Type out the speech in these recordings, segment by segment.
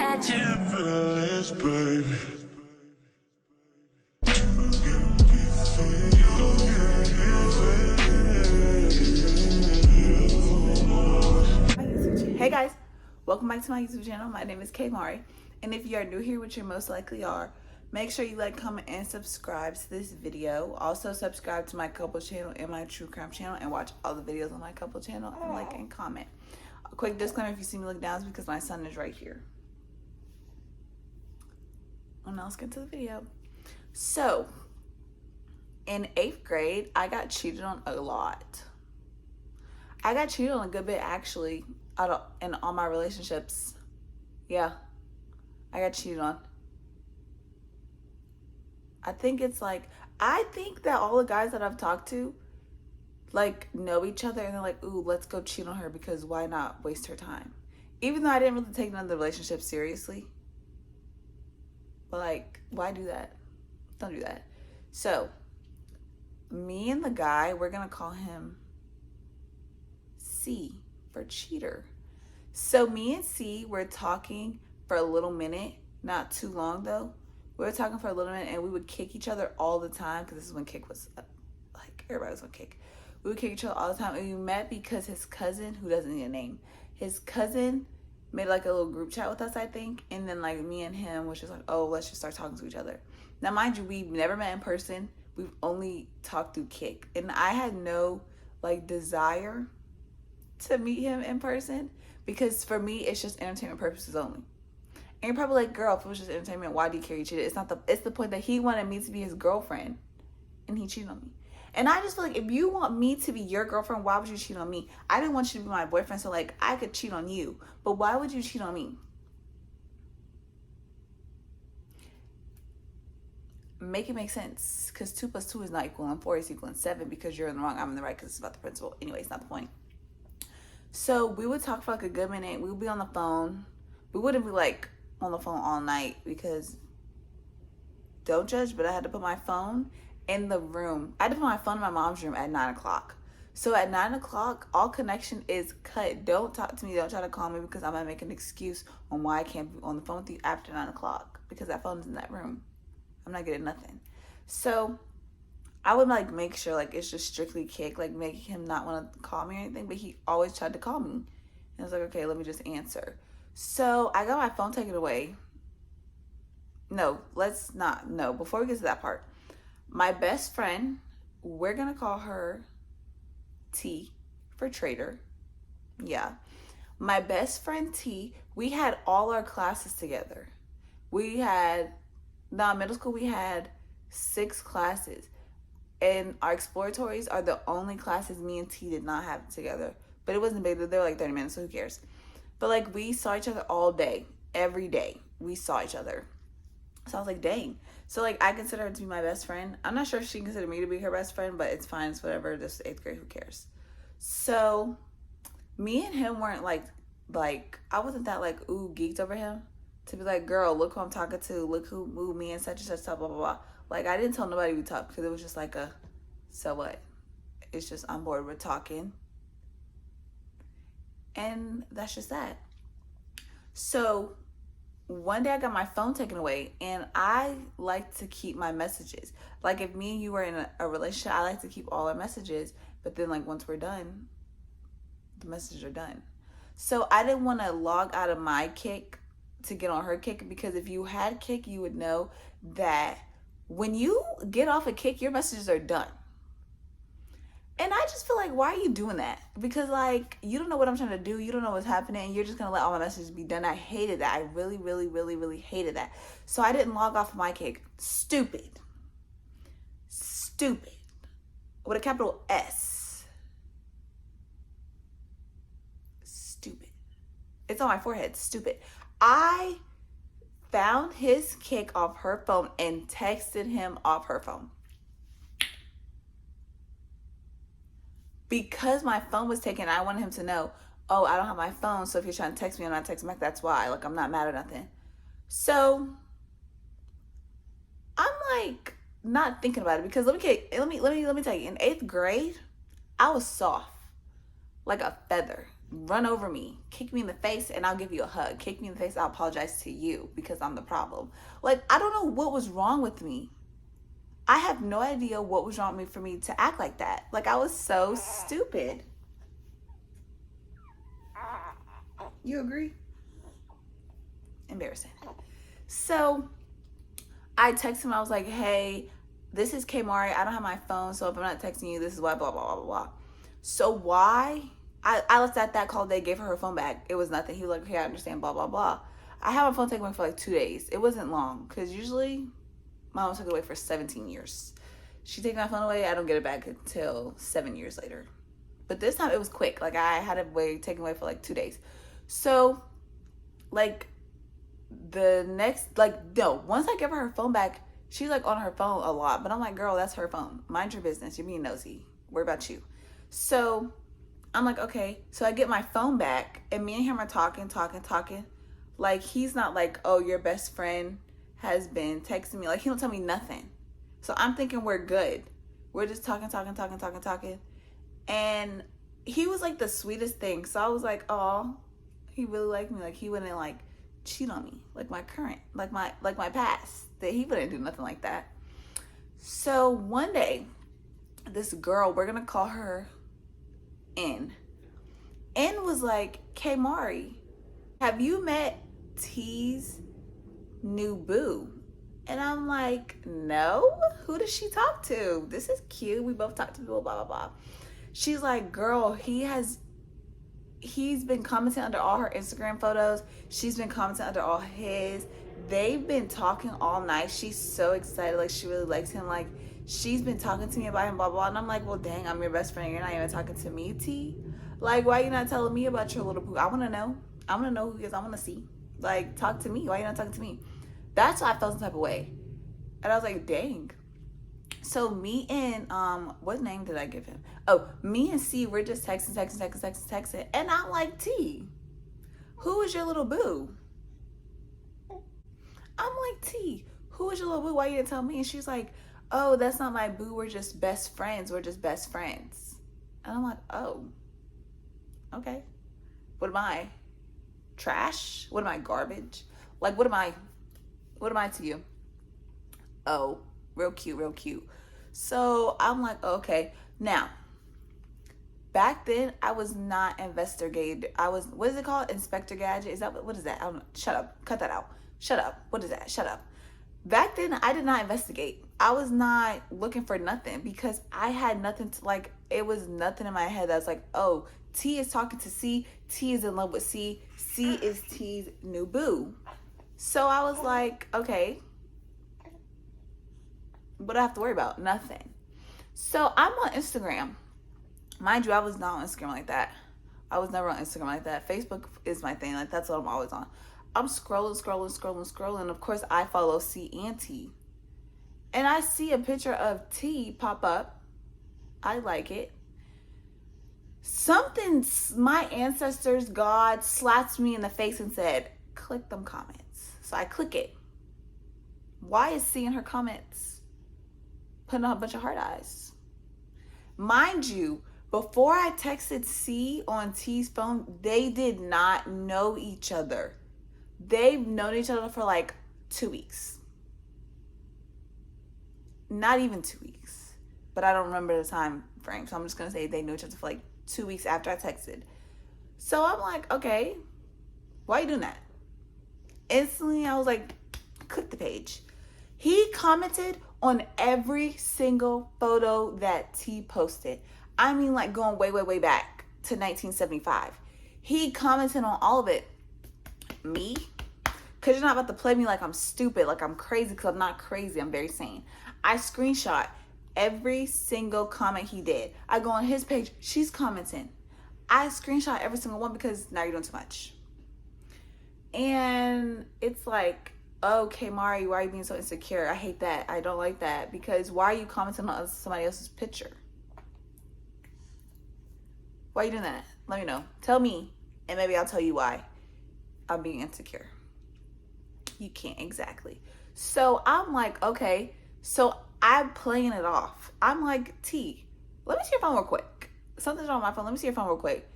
Hey guys, welcome back to my YouTube channel. My name is Kay Mari, and if you are new here, which you most likely are, make sure you like, comment, and subscribe to this video. Also subscribe to my couple channel and my true crime channel, and watch all the videos on my couple channel, and like and comment. A quick disclaimer: if you see me look down, it's because my son is right here. And now let's get to the video. So in 8th grade, I got cheated on a lot. I got cheated on a good bit, actually, in all my relationships. Yeah, I got cheated on. I think that all the guys that I've talked to, like, know each other, and they're like, ooh, let's go cheat on her because why not waste her time? Even though I didn't really take none of the relationship seriously. But, like, why do that? Don't do that. So, me and the guy, we're going to call him C for cheater. So me and C were talking for a little minute, not too long though. We were talking for a little minute, and we would kick each other all the time, because this is when kick was like, everybody was on kick. We would kick each other all the time, and we met because his cousin, who doesn't need a name, his cousin made like a little group chat with us, I think, and then like me and him was just like, oh, let's just start talking to each other. Now mind you, we've never met in person. We've only talked through kick, and I had no like desire to meet him in person, because for me it's just entertainment purposes only. And you're probably like, girl, if it was just entertainment, why do you care you cheated? It's the point that he wanted me to be his girlfriend, and he cheated on me. And I just feel like, if you want me to be your girlfriend, why would you cheat on me? I didn't want you to be my boyfriend, so like I could cheat on you, but why would you cheat on me? Make it make sense, because 2 + 2 is not equaling 4, is equaling 7, because you're in the wrong, I'm in the right, because it's about the principle. Anyway, it's not the point. So we would talk for like a good minute. We would be on the phone. We wouldn't be like on the phone all night, because don't judge, but I had to put my phone in the room. I had to put my phone in my mom's room at 9 o'clock. So at 9 o'clock, all connection is cut. Don't talk to me. Don't try to call me, because I'm going to make an excuse on why I can't be on the phone with you after 9 o'clock, because that phone's in that room. I'm not getting nothing. So I would like make sure like it's just strictly kick, like make him not want to call me or anything, but he always tried to call me. And I was like, okay, let me just answer. So I got my phone taken away. No, before we get to that part, my best friend, we're gonna call her T for traitor. Yeah. My best friend T, we had all our classes together. Middle school we had 6 classes. And our exploratories are the only classes me and T did not have together. But it wasn't big. They were like 30 minutes, so who cares? But like, we saw each other all day. Every day we saw each other. So I was like, dang. So like, I consider her to be my best friend. I'm not sure if she considered me to be her best friend, but it's fine. It's whatever. This is 8th grade. Who cares? So me and him weren't like I wasn't that like, ooh, geeked over him. To be like, girl, look who I'm talking to. Look who moved me and such and such, blah, blah, blah. Like, I didn't tell nobody we talked, because it was just like so what? It's just, I'm bored with talking. And that's just that. So one day I got my phone taken away, and I like to keep my messages. Like, if me and you were in a relationship, I like to keep all our messages. But then like, once we're done, the messages are done. So I didn't want to log out of my kick to get on her kick, because if you had kick, you would know that when you get off a kick, your messages are done. And I just feel like, why are you doing that? Because like, you don't know what I'm trying to do. You don't know what's happening, and you're just going to let all my messages be done. I hated that. I really, really, really, really hated that. So I didn't log off of my kick. Stupid. With a capital S. Stupid. It's on my forehead. Stupid. I found his kick off her phone and texted him off her phone. Because my phone was taken, I wanted him to know, oh, I don't have my phone, so if you're trying to text me, I'm not texting back. That's why. Like, I'm not mad or nothing. So I'm like not thinking about it, because let me tell you, in 8th grade, I was soft like a feather. run over me, kick me in the face, and I'll give you a hug. Kick me in the face, I'll apologize to you because I'm the problem. Like, I don't know what was wrong with me. I have no idea what was wrong with me for me to act like that. Like, I was so stupid. You agree? Embarrassing. So I texted him. I was like, hey, this is Kamari. I don't have my phone, so if I'm not texting you, this is why, blah, blah, blah, blah, blah. So why? I left at that call day, gave her phone back. It was nothing. He was like, okay, I understand, blah, blah, blah. I had my phone taken away for like 2 days. It wasn't long, because usually my mom took it away for 17 years. She took my phone away. I don't get it back until 7 years later. But this time it was quick. Like, I had it taken away for like 2 days. So, like, the next, like, no, once I give her phone back, she's like on her phone a lot. But I'm like, girl, that's her phone. Mind your business. You're being nosy. Worry about you. So I'm like, okay. So I get my phone back, and me and him are talking. Like, he's not like, oh, your best friend has been texting me. Like, he don't tell me nothing. So I'm thinking we're good. We're just talking. And he was like the sweetest thing. So I was like, oh, he really liked me. Like, he wouldn't like cheat on me. Like my current, like my past. That he wouldn't do nothing like that. So one day, this girl, we're gonna call her N was like, Kamari, have you met T's new boo? And I'm like, no. Who does she talk to? This is cute. We both talk to people, blah, blah, blah. She's like, girl, he's been commenting under all her Instagram photos. She's been commenting under all his. They've been talking all night. She's so excited. Like, she really likes him. Like, she's been talking to me about him, blah, blah. And I'm like, well, dang, I'm your best friend. You're not even talking to me, T? Like, why are you not telling me about your little boo? I want to know. I want to know who he is. I want to see. Like, talk to me. Why are you not talking to me? That's why I felt some type of way. And I was like, dang. So me and, what name did I give him? Oh, me and C, we're just texting. And I'm like, T, who is your little boo? I'm like, T, who is your little boo? Why you didn't tell me? And she's like, oh, that's not my boo. We're just best friends. And I'm like, oh, okay. What am I? Trash? What am I? Garbage? Like, what am I to you? Oh, real cute. So I'm like, okay. Now, back then, I was not investigated. I was, what is it called? Inspector Gadget? Is that, what is that? I don't know. Shut up. Cut that out. Shut up. What is that? Shut up. Back then, I did not investigate. I was not looking for nothing because I had nothing to, like, it was nothing in my head that was like, oh, T is talking to C. T is in love with C. C is T's new boo. So I was like, okay, what do I have to worry about? Nothing. So I'm on Instagram. Mind you, I was not on Instagram like that. I was never on Instagram like that. Facebook is my thing. Like, that's what I'm always on. I'm scrolling. Of course, I follow C and T. And I see a picture of T pop up. I like it. Something, my ancestors, God, slapped me in the face and said, click them comments. So I click it. Why is C in her comments putting on a bunch of heart eyes? Mind you, before I texted C on T's phone, they did not know each other. They've known each other for like 2 weeks. Not even 2 weeks. But I don't remember the time frame. So I'm just going to say they knew each other for like 2 weeks after I texted. So I'm like, okay, why are you doing that? Instantly, I was like, click the page. He commented on every single photo that T posted. I mean, like, going way back to 1975. He commented on all of it. Me? Because you're not about to play me like I'm stupid, like I'm crazy, because I'm not crazy. I'm very sane. I screenshot every single comment he did. I go on his page. She's commenting. I screenshot every single one because now you're doing too much. And it's like, okay, Mari, why are you being so insecure? I hate that. I don't like that. Because why are you commenting on somebody else's picture? Why are you doing that? Let me know. Tell me, and maybe I'll tell you why I'm being insecure. You can't exactly. So I'm like, okay. So I'm playing it off. I'm like, T, let me see your phone real quick. Something's wrong with my phone. Let me see your phone real quick.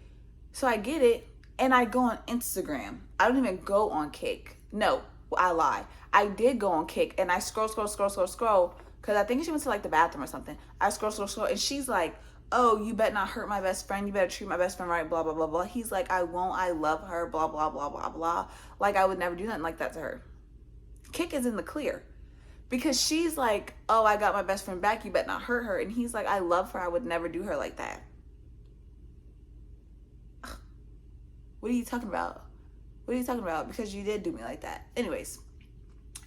So I get it, and I go on Instagram. I don't even go on Kick. No, I lie. I did go on Kick, and I scroll, because I think she went to like the bathroom or something. I scroll, and she's like, oh, you better not hurt my best friend. You better treat my best friend right, blah, blah, blah, blah. He's like, I won't. I love her, blah, blah, blah, blah, blah. Like, I would never do nothing like that to her. Kick is in the clear. Because she's like, oh, I got my best friend back. You better not hurt her. And he's like, I love her. I would never do her like that. What are you talking about? What are you talking about? Because you did do me like that. Anyways,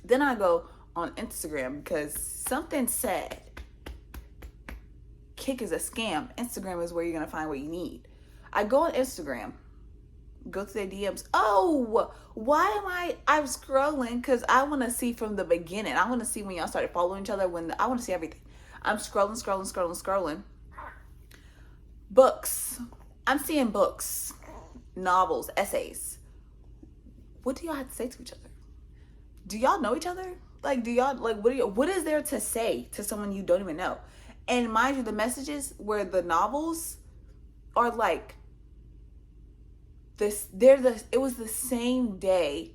then I go on Instagram because something said Kick is a scam. Instagram is where you're going to find what you need. I go on Instagram, go to their DMs. Oh, why am I'm scrolling because I want to see from the beginning. I want to see when y'all started following each other. I want to see everything. I'm scrolling. Books. I'm seeing books, novels, essays. What do y'all have to say to each other? Do y'all know each other? Like, do y'all, like, what is there to say to someone you don't even know? And mind you, the messages where the novels are like, it was the same day,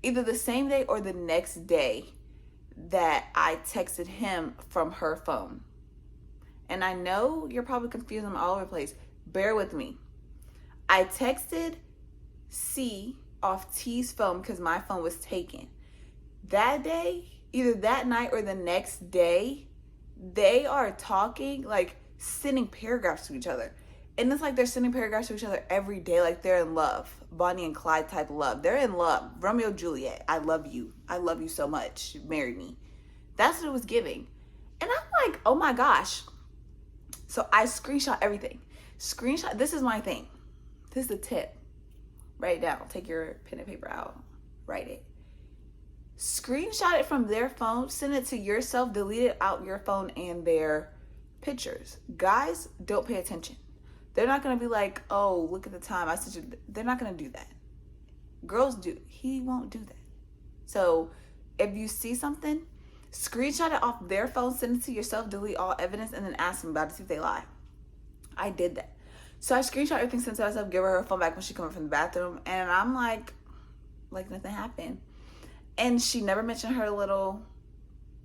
either the same day or the next day that I texted him from her phone. And I know you're probably confused. I'm all over the place. Bear with me. I texted C off T's phone because my phone was taken. That day, either that night or the next day, they are talking, like sending paragraphs to each other. And it's like they're sending paragraphs to each other every day, like they're in love. Bonnie and Clyde type love. They're in love. Romeo and Juliet. I love you. I love you so much. Marry me. That's what it was giving. And I'm like, oh my gosh. So I screenshot everything. This is my thing. This is the tip. Write it down. Take your pen and paper out. Write it. Screenshot it from their phone. Send it to yourself. Delete it out your phone and their pictures. Guys, don't pay attention. They're not going to be like, oh, look at the time. I sent you. They're not going to do that. Girls do. He won't do that. So if you see something, screenshot it off their phone, send it to yourself, delete all evidence, and then ask them about it, see if they lie. I did that. So I screenshot everything, sent it to myself, give her phone back when she comes from the bathroom, and I'm like nothing happened. And she never mentioned her little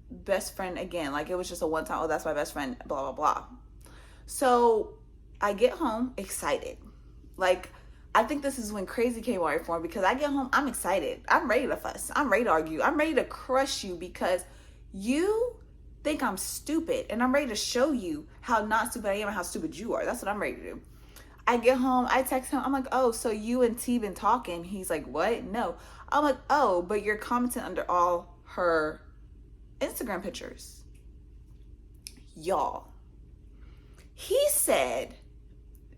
best friend again. Like, it was just a one time, oh, that's my best friend, blah, blah, blah. So I get home excited. Like, I think this is when crazy came on for me, because I get home, I'm excited. I'm ready to fuss. I'm ready to argue. I'm ready to crush you because you think I'm stupid, and I'm ready to show you how not stupid I am and how stupid you are. That's what I'm ready to do. I get home, I text him, I'm like, oh, so you and T been talking? He's like, what? No. I'm like, oh, but you're commenting under all her Instagram pictures. Y'all. He said,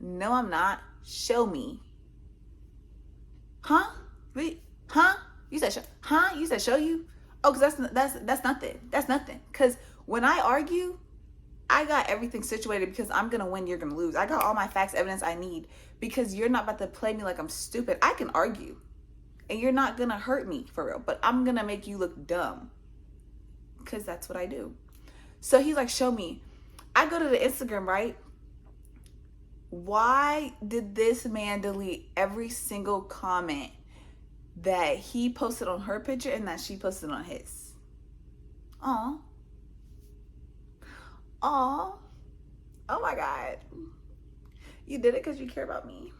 no, I'm not. Show me. Huh? Wait, huh? You said show, huh? You said show you? Oh, because that's nothing. That's nothing. Because when I argue, I got everything situated because I'm going to win, you're going to lose. I got all my facts, evidence I need because you're not about to play me like I'm stupid. I can argue and you're not going to hurt me for real, but I'm going to make you look dumb because that's what I do. So he's like, show me. I go to the Instagram, right? Why did this man delete every single comment that he posted on her picture and that she posted on his? Aw. Aw. Oh my God. You did it because you care about me.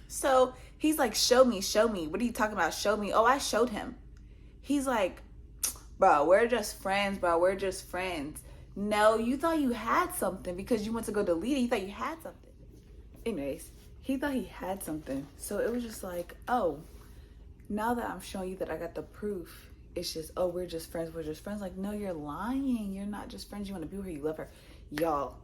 So he's like, show me. What are you talking about? Show me. Oh, I showed him. He's like, bro, we're just friends, No, you thought you had something because you went to go delete it. You thought you had something. Anyways, he thought he had something. So it was just like, oh, now that I'm showing you that I got the proof, it's just, oh, we're just friends. Like, no, you're lying. You're not just friends. You want to be with her. You love her. Y'all,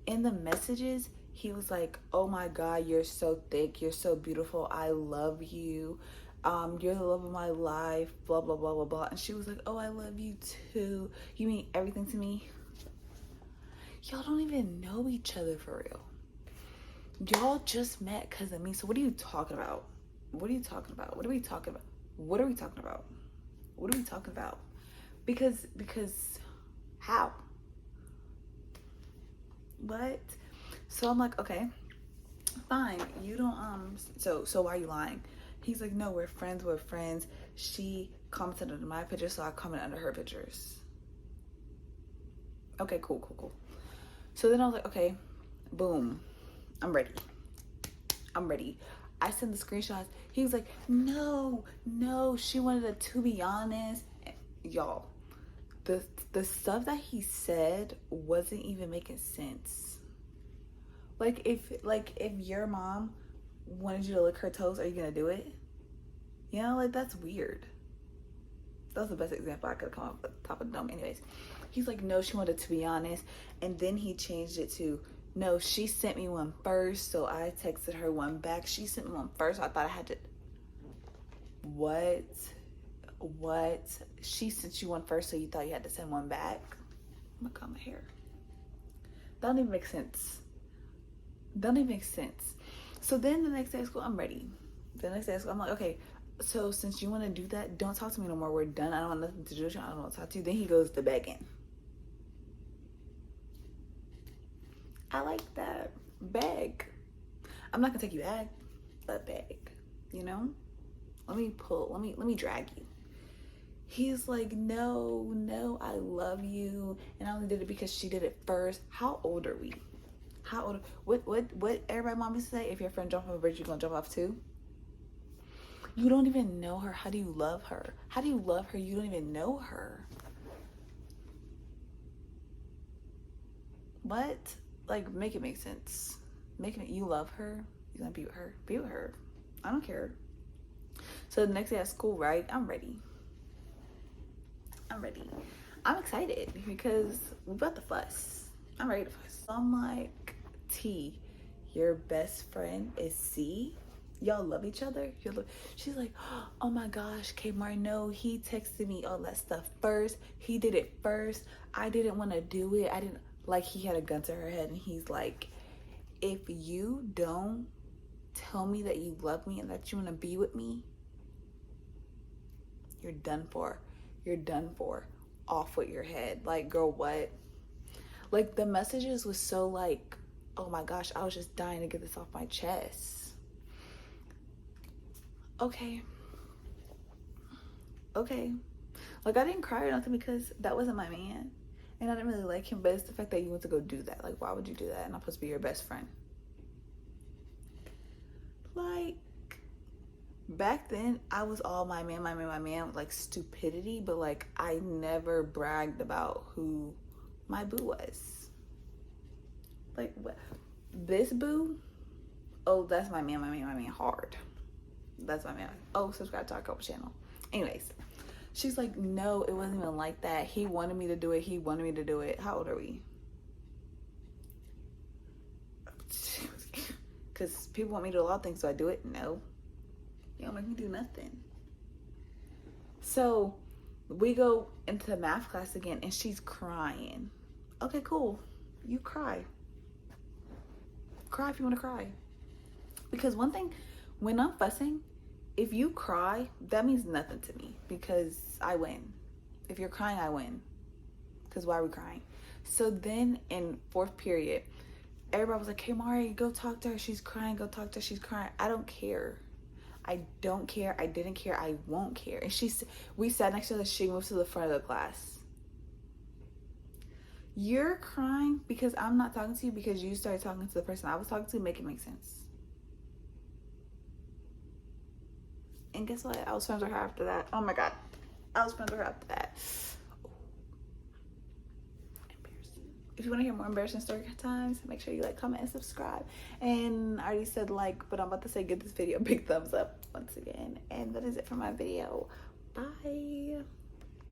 in the messages, he was like, oh my God, you're so thick. You're so beautiful. I love you. You're the love of my life. Blah, blah, blah, blah, blah. And she was like, oh, I love you too. You mean everything to me? Y'all don't even know each other for real. Y'all just met because of me. So what are you talking about? Because how? What? So I'm like, okay. fine, you don't so why are you lying? He's like, no, we're friends. She commented under my picture, so I comment under her pictures. Okay, cool. So then I was like, okay, boom, I'm ready. I sent the screenshots. He was like, no, she wanted a to be honest. Y'all, the stuff that he said wasn't even making sense. Like if your mom wanted you to lick her toes, are you gonna do it? You know, like that's weird. That was the best example I could come up with, top of the dome. Anyways, he's like, no, she wanted to be honest. And then he changed it to, no, she sent me one first, so I texted her one back. She sent me one first, so I thought I had to. What? She sent you one first, so you thought you had to send one back? I'm gonna comb my hair. That don't even make sense. So then the next day at school, I'm ready. The next day at school, I'm like, okay, so since you want to do that, don't talk to me no more. We're done. I don't want nothing to do with you. I don't want to talk to you. Then he goes to begging. I like that. Beg. I'm not gonna take you back, but beg. You know? Let me drag you. He's like, no, I love you, and I only did it because she did it first. How old are we? What everybody mom used to say? If your friend jump off a bridge, you're gonna jump off too? You don't even know her. How do you love her? You don't even know her. What? Like, make it make sense. You love her. You're gonna be with her. Be with her. I don't care. So the next day at school, right? I'm ready. I'm excited because we about to fuss. I'm ready to fuss. So I'm like, T, your best friend is C? Y'all love each other? She's like, oh my gosh, Kmart, no, he texted me all that stuff first. He did it first. I didn't want to do it. I didn't, like, he had a gun to her head, and he's like, if you don't tell me that you love me and that you want to be with me, you're done for. Off with your head. Like, girl, what? Like, the messages was so like, oh my gosh, I was just dying to get this off my chest. Okay. Like, I didn't cry or nothing because that wasn't my man. And I didn't really like him, but it's the fact that you went to go do that. Like, why would you do that? And I'm supposed to be your best friend. Like, back then, I was all my man, like stupidity, but like, I never bragged about who my boo was. Like, what? This boo? Oh, that's my man, hard. That's my man. Oh, subscribe to our couple channel. Anyways, she's like, no, it wasn't even like that. He wanted me to do it. How old are we? Because people want me to do a lot of things, so I do it? No. You don't make me do nothing. So we go into math class again, and she's crying. Okay, cool. You cry. Cry if you want to cry. Because one thing, when I'm fussing, if you cry, that means nothing to me because I win. If you're crying, I win. Because why are we crying? So then in fourth period, everybody was like, hey, Mari, go talk to her. She's crying. Go talk to her. She's crying. I don't care. I didn't care. I won't care. And we sat next to her. She moved to the front of the class. You're crying because I'm not talking to you because you started talking to the person I was talking to. Make it make sense. And guess what? I was friends with her after that. Oh my God. I was friends with her after that. Embarrassing. If you want to hear more embarrassing story times, make sure you like, comment, and subscribe. And I already said like, but I'm about to say give this video a big thumbs up once again. And that is it for my video. Bye.